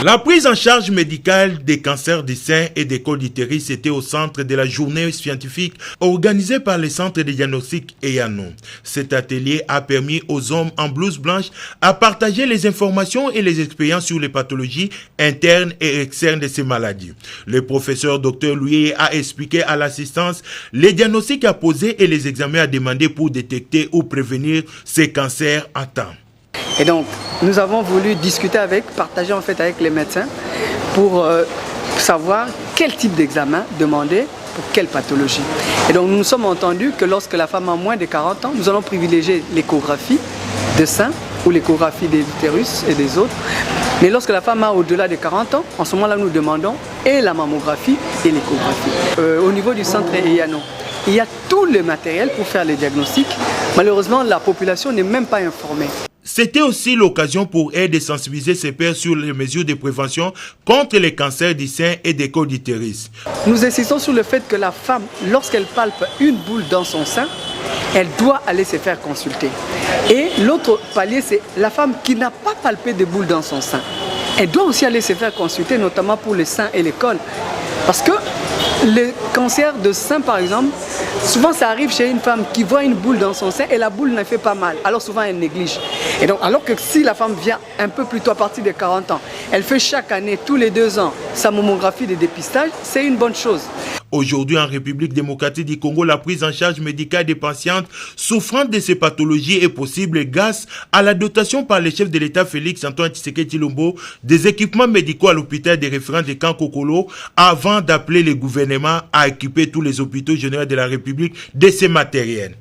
La prise en charge médicale des cancers du sein et des cols d'utérus était au centre de la journée scientifique organisée par le centre de diagnostic EANO. Cet atelier a permis aux hommes en blouse blanche à partager les informations et les expériences sur les pathologies internes et externes de ces maladies. Le professeur Dr Louis a expliqué à l'assistance les diagnostics à poser et les examens à demander pour détecter ou prévenir ces cancers à temps. Et donc, nous avons voulu partager en fait avec les médecins pour savoir quel type d'examen demander pour quelle pathologie. Et donc, nous nous sommes entendus que lorsque la femme a moins de 40 ans, nous allons privilégier l'échographie de sein ou l'échographie des utérus et des autres. Mais lorsque la femme a au-delà de 40 ans, en ce moment-là, nous demandons et la mammographie et l'échographie. Au niveau du centre EANO, il y a tout le matériel pour faire les diagnostics. Malheureusement, la population n'est même pas informée. C'était aussi l'occasion pour elle de sensibiliser ses pairs sur les mesures de prévention contre les cancers du sein et des cols d'utérus. Nous insistons sur le fait que la femme, lorsqu'elle palpe une boule dans son sein, elle doit aller se faire consulter. Et l'autre palier, c'est la femme qui n'a pas palpé de boule dans son sein. Elle doit aussi aller se faire consulter, notamment pour les seins et les cols. Parce que le cancer de sein, par exemple, souvent ça arrive chez une femme qui voit une boule dans son sein et la boule ne fait pas mal. Alors souvent elle néglige. Et donc alors que si la femme vient un peu plus tôt à partir de 40 ans, elle fait chaque année, tous les 2 ans, sa mammographie de dépistage, c'est une bonne chose. Aujourd'hui, en République démocratique du Congo, la prise en charge médicale des patientes souffrant de ces pathologies est possible grâce à la dotation par le chef de l'État Félix Antoine Tshisekedi Tshilombo des équipements médicaux à l'hôpital des référents de Kankokolo avant d'appeler le gouvernement à équiper tous les hôpitaux généraux de la République de ces matériels.